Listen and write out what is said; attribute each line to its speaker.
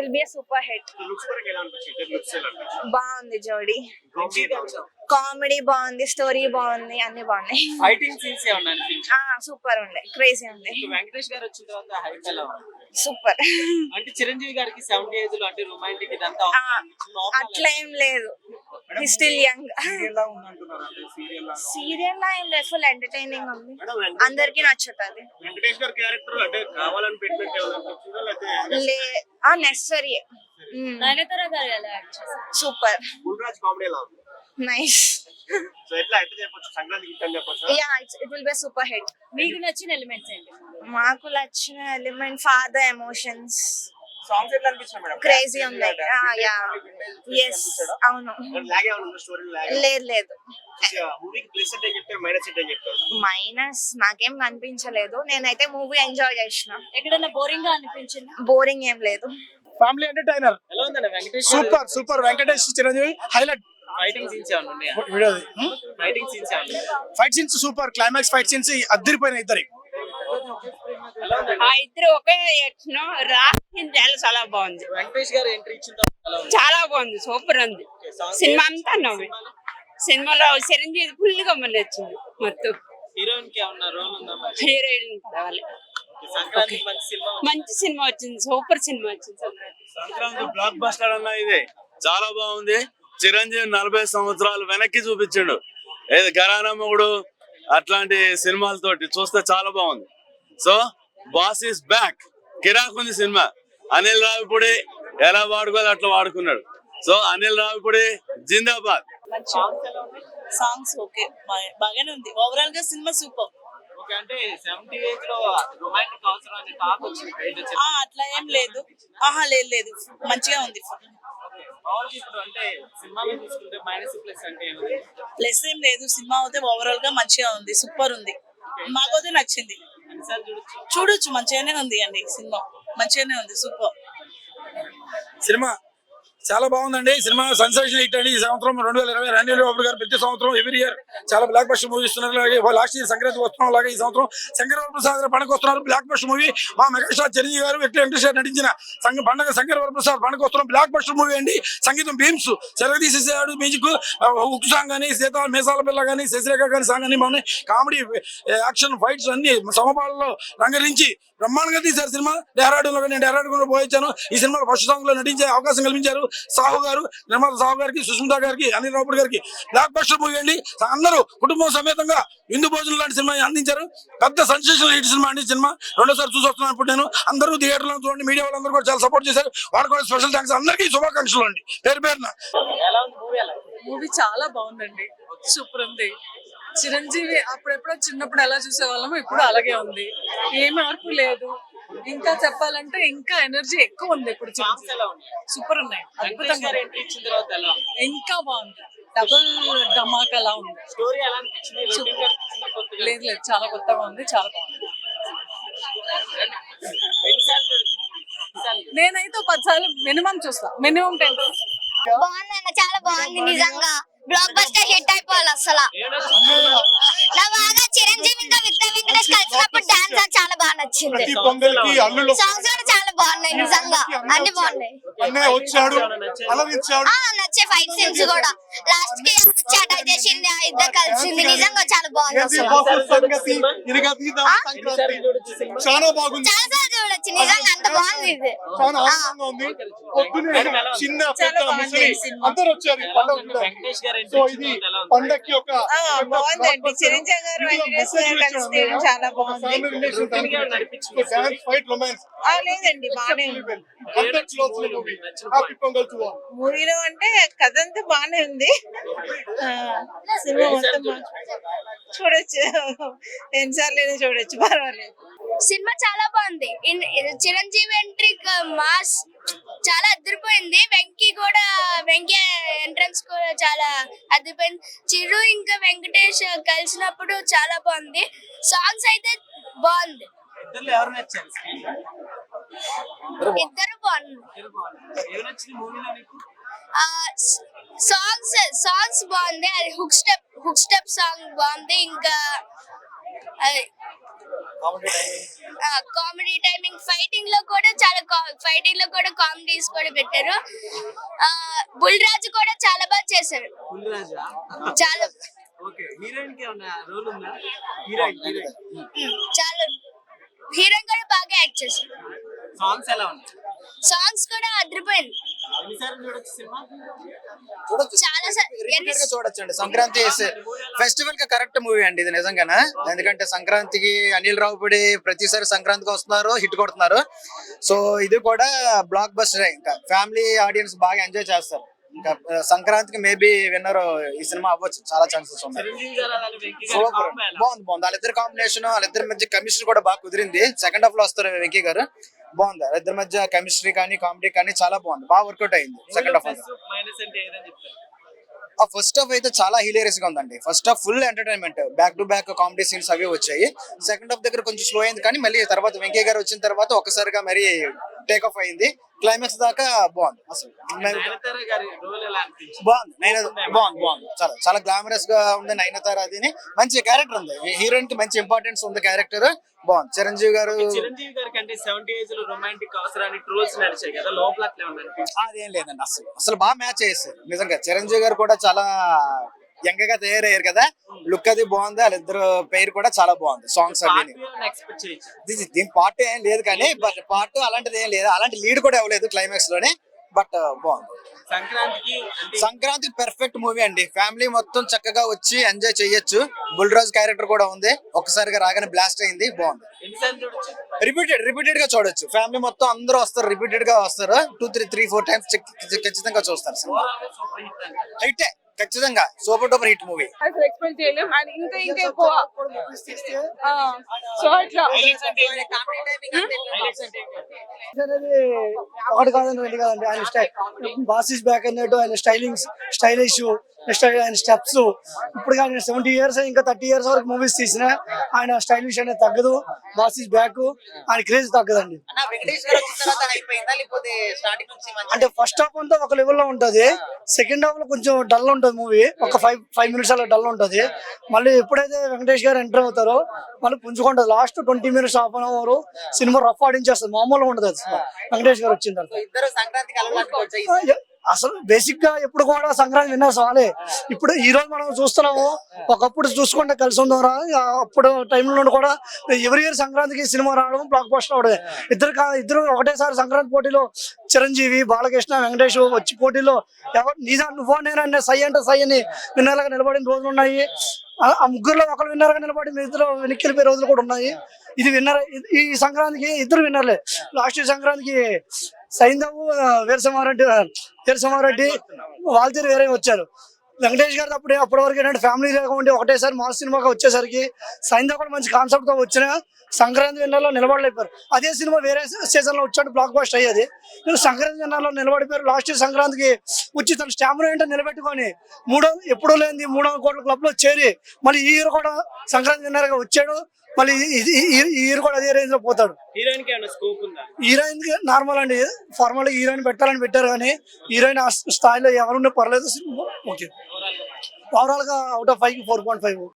Speaker 1: will be a super hit.
Speaker 2: Looks పరంగా ఎలా అనిపించింది? లుక్స్ ఎలా అనిపించింది?
Speaker 1: బాగుంది జోడీ, కామెడీ బాగుంది, స్టోరీ బాగుంది, అన్ని బాగున్నాయి.
Speaker 3: ఫైటింగ్ సీన్స్ ఏమన్నా అనిపించింది?
Speaker 1: సూపర్ ఉండే, క్రేజీ ఉంది,
Speaker 3: వెంకటేష్ గారు వచ్చిన తర్వాత హైప్ ఎలా ఉంది?
Speaker 1: సూపర్.
Speaker 3: అంటే చిరంజీవి గారికి 70 ఏజ్ లో అంటే రొమాంటిక్ ఇదంతా
Speaker 1: అట్లా ఏం లేదు, స్టిల్ యంగ్.
Speaker 2: సీరియల్ లా ఉందంటున్నారు, అంటే సీరియల్ లా.
Speaker 1: సీరియల్ లా ఏం లేదు, ఫుల్ ఎంటర్టైనింగ్ ఉంది, అందరికి నచ్చుతుంది.
Speaker 2: వెంకటేష్ గారి క్యారెక్టర్ అంటే కావాలని పెట్టినట్టు ఏమైనా అనిపించిందా లేకపోతే
Speaker 1: నెసరీ.
Speaker 4: నయనతార గారు ఎలా యాక్ట్ చేశారు?
Speaker 1: సూపర్,
Speaker 2: గుల్రాజ్ కామెడీ ఎలా ఉంది?
Speaker 1: నైస్.
Speaker 2: సో ఎట్లా చెప్పొచ్చు, సంక్రాంతి గిఫ్ట్ అని చెప్పొచ్చు.
Speaker 1: Yeah, it will be super hit.
Speaker 4: మీకు నచ్చిన ఎలిమెంట్స్ ఏంటి?
Speaker 1: మాకు నచ్చిన ఎలిమెంట్ ఫాదర్ ఎమోషన్స్,
Speaker 3: సాంగ్స్ ఎట్లా అనిపించింది మేడం?
Speaker 1: క్రేజీ ఉన్నాయి. యా, ఎస్, అవును.
Speaker 2: లాగే ఉంది స్టోరీ లాగే.
Speaker 1: లేదు,
Speaker 2: మూవీకి ప్లస్ అంటే చెప్తారు, మైనస్ అంటే చెప్తారు.
Speaker 1: మైనస్ నాకేం కనిపించలేదు, నేనైతే మూవీ ఎంజాయ్ చేసిన.
Speaker 4: ఎక్కడైనా బోరింగ్ గా అనిపించిందా?
Speaker 1: బోరింగ్ ఏం లేదు.
Speaker 5: ఫ్యామిలీ ఎంటర్టైనర్,
Speaker 3: ఎలా ఉందండి Venkatesh?
Speaker 5: Super super. Venkatesh Chiranjeevi highlight.
Speaker 3: Fighting scenes ఏమన్నా ఉన్నాయా?
Speaker 5: వీడియోది
Speaker 3: ఫైటింగ్ సీన్స్ ఏమన్నా?
Speaker 5: Fight scenes super, climax fight scenes అద్దరిపోయిన ఇద్దరి.
Speaker 6: ఇద్దరు ఒకే రాసింది చాలా బాగుంది.
Speaker 3: వెంకటేష్ గారు ఎంట్రీ ఇచ్చిన తర్వాత ఎలా ఉంది?
Speaker 6: చాలా బాగుంది, సూపర్ ఉంది. సినిమా అంతా నవ్వు. సినిమాలో చిరంజీవి ఫుల్ గా మళ్ళీ వచ్చింది మొత్తం.
Speaker 3: హీరోయిన్ కి ఏమన్నా రోల్ ఉందా?
Speaker 6: హీరోయిన్ కావాలి.
Speaker 3: సంక్రాంతి మంచి సినిమా.
Speaker 6: మంచి సినిమా వచ్చింది, సూపర్ సినిమా వచ్చింది.
Speaker 7: సంక్రాంతి బ్లాక్ బస్టర్ అన్న ఇది చాలా బాగుంది. చిరంజీవి 40 సంవత్సరాలు వెనక్కి చూపించాడు. ఏది గరానమ్మగుడు అట్లాంటి సినిమాలతోటి చూస్తే చాలా బాగుంది. సో బాస్ ఈస్ బ్యాక్, కిరాకుంది సినిమా. అనిల్ రావిపూడి ఎలా వాడుకోవాలి అట్లా వాడుకున్నాడు. సో అనిల్ రావిపూడి జిందాబాద్.
Speaker 8: సాంగ్స్ ఓకే, బాగానే ఉంది. ఓవరాల్ గా సినిమా సూపర్.
Speaker 3: ఓకే, అంటే 70 ఏజ్ లో రొమాంటిక్ అవసరం అని టాక్ వచ్చింది.
Speaker 8: అట్లా ఏం లేదు, లేదు, మంచిగా ఉంది.
Speaker 3: ఇప్పుడు అంటే సినిమాలో చూసుకుంటే మైనస్ ప్లస్ అంటే ఏమిటి?
Speaker 8: ప్లస్ ఏం లేదు, సినిమా అయితే ఓవరాల్ గా మంచిగా ఉంది, సూపర్ ఉంది. మాకైతే నచ్చింది, చూడొచ్చు. మంచిగానే ఉంది అండి, సినిమా మంచిగానే ఉంది, సూపర్.
Speaker 5: సినిమా చాలా బాగుందండి. సినిమా సెన్సేషన్ హిట్ అండి. ఈ సంవత్సరం 2020 అనిల్ రావిపూడి గారు ప్రతి సంవత్సరం ఎవ్రీ ఇయర్ చాలా బ్లాక్ బస్టర్ మూవీ ఇస్తున్నారు. అలాగే లాస్ట్ ఇయర్ సంక్రాంతి వస్తున్నాం, అలాగే ఈ సంవత్సరం శంకర వరప్రసాద్ గారు పండుగ వస్తున్నారు. బ్లాక్ బస్టర్ మూవీ మా మెగాస్టార్ చిరంజీవి గారు వెంకటేష్ గారు నటించిన పండుగ శంకర వరప్రసాద్ పండుగ వస్తున్నాం. బ్లాక్ బస్టర్ మూవీ అండి. సంగీతం భీమ్స్ చెరగదీసేసాడు. మ్యూజిక్ ఉక్కు సాంగ్ కానీ, సీత మేసాల పిల్ల కానీ, శశిరేఖ కానీ సాంగ్ అని బాగున్నాయి. కామెడీ, యాక్షన్, ఫైట్స్ అన్ని సమపాలలో రంగరించి బ్రహ్మాండంగా తీశారు సినిమా. డెహ్రాడూన్ లో నేను డెహ్రాడూన్ పోయించాను. ఈ సినిమాలో ఫస్ట్ సాంగ్ లో నటించే అవకాశం కల్పించారు సాహు గారు, నిర్మాత సాహు గారికి, సుష్మిత గారికి, అనిల్ రావిపూడి గారికి. బ్లాక్ బస్టర్ మూవీ అండి. అందరూ కుటుంబం సమేతంగా విందు భోజనం లాంటి సినిమా అందించారు. పెద్ద సెన్సేషనల్ హిట్ సినిమా అండి. సినిమా రెండోసారి చూసి వస్తున్నాను ఇప్పుడు నేను. అందరూ థియేటర్లో చూడండి, మీడియా వాళ్ళందరూ కూడా చాలా సపోర్ట్ చేశారు. వాళ్ళకి కూడా స్పెషల్ థ్యాంక్స్. అందరికీ శుభాకాంక్షలు అండి, పేరున.
Speaker 8: మూవీ చాలా బాగుందండి, సూపర్ ఉంది. చిరంజీవి అప్పుడెప్పుడో చిన్నప్పుడు ఎలా చూసేవాళ్ళము ఇప్పుడు అలాగే ఉంది, ఏ మార్పు లేదు. ఇంకా చెప్పాలంటే ఇంకా ఎనర్జీ ఎక్కువ ఉంది ఇప్పుడు. సూపర్ ఉన్నాయి, అద్భుతంగా. ఇంకా బాగుంది, డబుల్ ధమాక్ అలా ఉంది.
Speaker 3: స్టోరీ ఎలా అనిపించింది?
Speaker 8: లేదు, చాలా కొత్తగా ఉంది, చాలా బాగుంది. నేనైతే 10 సార్లు మినిమం చూస్తా, మినిమం 10 times.
Speaker 1: బాగుందన్న, చాలా బాగుంది నిజంగా. బ్లాక్ బస్టర్ హిట్ అయిపోవాలి అసలు. నా బాగా చిరంజీవి ఇంకా విక్టర్ వెంకటేష్ కలిసినప్పుడు డాన్స్ చాలా బాగా నచ్చింది. సాంగ్స్ కూడా చాలా బాగున్నాయి, నిజంగా అన్ని బాగున్నాయి. నచ్చే ఫైట్ సీన్స్ కూడా లాస్ట్ కి అటాక్ చేసింది, ఇద్దరు కలిసింది, నిజంగా చాలా బాగుంది. చాలా సార్లు చూడొచ్చు, నిజంగా అంత బాగుంది ఇది.
Speaker 6: బాగుందండి. చిరంజీవి గారు వెంకటేష్ గారు కలిసి తీయడం చాలా బాగుంది. లేదండి, బాగానే ఉంది మూవీలో. అంటే కథ అంతా బాగానే ఉంది. సినిమా మొత్తం చూడొచ్చు, ఎన్నిసార్లు చూడొచ్చు, పర్వాలేదు.
Speaker 1: సినిమా చాలా బాగుంది. చిరంజీవి ఎంట్రీ మాస్ చాలా అదిరిపోయింది. వెంకీ ఎంట్రన్స్ కూడా చాలా అదిరిపోయింది. చిరు ఇంకా వెంకటేష్ కలిసినప్పుడు చాలా బాగుంది. సాంగ్స్ అయితే బాగుంది, ఇద్దరు బాగుంది. సాంగ్స్ బాగుంది. అది హుక్ స్టెప్ సాంగ్ బాగుంది. ఇంకా కామెడీ టైమింగ్, ఫైటింగ్ లో కూడా కామెడీస్ కూడా పెట్టారు. బుల్ రాజు కూడా చాలా బాగా చేశారు.
Speaker 3: పుల్లిరాజా
Speaker 1: చాలా
Speaker 3: ఓకే. హీరోయిన్ కి ఏమన్నా రోల్ ఉందా? హీరోయిన్
Speaker 1: చాలా హీరోయిన్ కూడా బాగా యాక్ట్ చేశారు.
Speaker 3: సాంగ్స్ ఎలా ఉన్నాయి?
Speaker 1: సాంగ్స్ కూడా అదిరిపోయింది.
Speaker 3: ఎన్నిసార్లు చూడొచ్చు సినిమా?
Speaker 1: చాలా
Speaker 9: రిపీటెడ్ గా చూడొచ్చండి. సంక్రాంతి ఫెస్టివల్ కి కరెక్ట్ మూవీ అండి ఇది నిజంగానే. ఎందుకంటే సంక్రాంతికి అనిల్ రావుపూడి ప్రతిసారి సంక్రాంతికి వస్తున్నారు, హిట్ కొడుతున్నారు. సో ఇది కూడా బ్లాక్ బస్టర్. ఇంకా ఫ్యామిలీ ఆడియన్స్ బాగా ఎంజాయ్ చేస్తారు. ఇంకా సంక్రాంతికి మేబీ విన్నర్ ఈ సినిమా అవ్వచ్చు, చాలా ఛాన్సెస్ ఉన్నాయి.
Speaker 3: చిరంజీవి గారు అలానే వెంకీ గారు
Speaker 9: సూపర్,
Speaker 3: combo ఎలా?
Speaker 9: బాగుంది. వాళ్ళిద్దరు కాంబినేషన్, వాళ్ళిద్దరి మధ్య కెమిస్ట్రీ కూడా బాగా కుదిరింది. సెకండ్ హాఫ్ లో వస్తారు వెంకీ గారు, బాగుంది. వాళ్ళిద్దరి మధ్య కెమిస్ట్రీ కానీ కామెడీ కానీ చాలా బాగుంది, బాగా వర్కౌట్ అయింది సెకండ్ హాఫ్.
Speaker 3: ప్లస్ మైనస్ అంటే ఏదని చెప్తారు?
Speaker 9: ఆ ఫస్ట్ హాఫ్ అయితే చాలా హిలేరియస్ గా ఉందండి. First half full entertainment, back to back comedy scenes అవి వచ్చాయి. సెకండ్ హాఫ్ దగ్గర కొంచెం స్లో అయింది, కానీ మళ్ళీ తర్వాత వెంకయ్య గారు వచ్చిన తర్వాత ఒక్కసారిగా మరి టేక్ ఆఫ్ అయింది. క్లైమాక్స్ దాకా బాగుంది. అసలు
Speaker 3: నయనతార గారి రోల్ ఎలా అనిపించింది?
Speaker 9: బాగుంది. చాలా చాలా గ్లామరస్ గా ఉంది నయనతార. అది మంచి క్యారెక్టర్ ఉంది, హీరోయిన్ కి మంచి ఇంపార్టెన్స్ ఉంది క్యారెక్టర్, బాగుంది. చిరంజీవి గారు
Speaker 3: చిరంజీవి గారికి అంటే 70 ఏజ్ లో రొమాంటిక్ అవసరాన్ని ట్రోల్స్ నడిచాయి కదా, లోపల అట్లా ఉంది అనిపించింది?
Speaker 9: అదేం లేదండి, అసలు బాగా మ్యాచ్ చేస్తారు నిజంగా. చిరంజీవి గారు కూడా చాలా యంగ్ గా తయారయ్యారు కదా, లుక్ అది బాగుంది. వాళ్ళిద్దరు పేరు కూడా చాలా బాగుంది. సాంగ్స్ అవి
Speaker 3: ఎక్స్పెక్ట్ చేయొచ్చు.
Speaker 9: దీని పార్ట్ ఏం లేదు, కానీ బట్ పార్ట్ అలాంటిది ఏం లేదు, అలాంటి లీడ్ కూడా ఇవ్వలేదు క్లైమాక్స్ లోనే, బట్ బాగుంది. సంక్రాంతికి పెర్ఫెక్ట్ మూవీ అండి. ఫ్యామిలీ మొత్తం చక్కగా వచ్చి ఎంజాయ్ చేయొచ్చు. బుల్ రాజ్ క్యారెక్టర్ కూడా ఉంది, ఒక్కసారిగా రాగానే బ్లాస్ట్ అయింది, బాగుంది.
Speaker 3: ఎన్నిసార్లు చూడొచ్చు?
Speaker 9: రిపీటెడ్ గా చూడొచ్చు. ఫ్యామిలీ మొత్తం అందరూ వస్తారు, రిపీటెడ్ గా వస్తారు. 2-3-4 టైమ్స్ ఖచ్చితంగా చూస్తారు. సినిమా
Speaker 3: సూపర్ హిట్ అండి.
Speaker 9: అయితే ఖచ్చితంగా సూపర్ డూపర్ హిట్ మూవీ.
Speaker 6: అసలు ఎక్స్పెక్ట్ చేయలేం. అండ్ ఇంకా ఎక్కువ సో అట్లా
Speaker 3: హైలైట్స్ అంటే ఏంటి? హైలైట్స్ అంటే ఏంటి?
Speaker 10: అనేది ఒకటి కాదండి, రెండు కాదండి. ఆయన బాసిస్ బ్యాక్ అన్నట్టు, ఆయన స్టైలిష్ నెక్స్ట్ ఆయన స్టెప్స్. ఇప్పుడు కానీ 70 years ఇంకా 30 years వరకు మూవీస్ తీసిన ఆయన స్టైలిష్ అనేది తగ్గదు. బాసిస్ బ్యాక్, ఆయన క్రేజ్ తగ్గదండి. అంటే ఫస్ట్ హాఫ్ అంతా ఒక లెవెల్ లో ఉంటది, సెకండ్ హాఫ్ లో కొంచెం డల్ ఉంటది మూవీ. ఒక 5 minutes అలా డల్ ఉంటది. మళ్ళీ ఎప్పుడైతే వెంకటేష్ గారు ఎంటర్ అవుతారో మళ్ళీ పుంజుకుంటది. Last 20 minutes, half an hour cinema rough ఆడించేస్తుంది, మామూలుగా ఉండదు వెంకటేష్ గారు వచ్చిన తర్వాత. అసలు బేసిక్ గా ఎప్పుడు కూడా సంక్రాంతి విన్నర్స్ వాళ్ళే. ఇప్పుడు ఈ రోజు మనం చూస్తున్నాము, ఒకప్పుడు చూసుకుంటే కలిసి ఉందాం. అప్పుడు టైంలో కూడా ఎవరి ఇయర్ సంక్రాంతికి సినిమా రావడం, బ్లాక్ బస్టర్ అవడం. ఇద్దరు ఒకటేసారి సంక్రాంతి పోటీలో చిరంజీవి, బాలకృష్ణ, వెంకటేష్ వచ్చి పోటీలో ఎవరు నువ్వో నేనంటే సై అంటే సై అని విన్నర్లుగా నిలబడిన రోజులు ఉన్నాయి. ఆ ముగ్గురులో ఒకరు విన్నర్ గా నిలబడి మీ ఇద్దరు వెనక్కి వెళ్ళిపోయే రోజులు కూడా ఉన్నాయి. ఇది విన్నర్. ఈ సంక్రాంతికి ఇద్దరు విన్నర్లే. లాస్ట్ సంక్రాంతికి సైంధవ్, వీరసింహారెడ్డి వాళ్ళతో వేరే వచ్చారు. వెంకటేష్ గారు అప్పటి వరకు ఏంటంటే ఫ్యామిలీ లేకుండా ఒకటేసారి మాస్ సినిమాగా వచ్చేసరికి సైంధవ్ కూడా మంచి కాన్సెప్ట్ తో వచ్చిన సంక్రాంతి విన్నర్లో నిలబడలేపారు. అదే సినిమా వేరే సీజన్ లో వచ్చాడు, బ్లాక్ బస్టర్ అయ్యేది. నేను సంక్రాంతి విన్నర్లో నిలబడిపోయారు. లాస్ట్ సంక్రాంతికి వచ్చి తన స్టామినా ఏంటో నిలబెట్టుకొని ఎప్పుడూ లేని 300 కోట్ల క్లబ్ లో చేరి మళ్ళీ ఈ ఇయర్ కూడా సంక్రాంతి విన్నర్ గా వచ్చాడు. మళ్ళీ ఈ ఇయర్ కూడా అదే రేంజ్ లో పోతాడు.
Speaker 3: హీరోయిన్ కి ఏమైనా స్కోప్ ఉందా?
Speaker 9: హీరోయిన్ కి నార్మల్ అండి, ఫార్మల్ హీరోయిన్ పెట్టాలని పెట్టారు, కానీ హీరోయిన్ ఆ స్థాయిలో ఎవరున్నా పర్లేదు. ఓకే, ఓవరాల్ గా అవుట్ ఆఫ్ 5 4.5.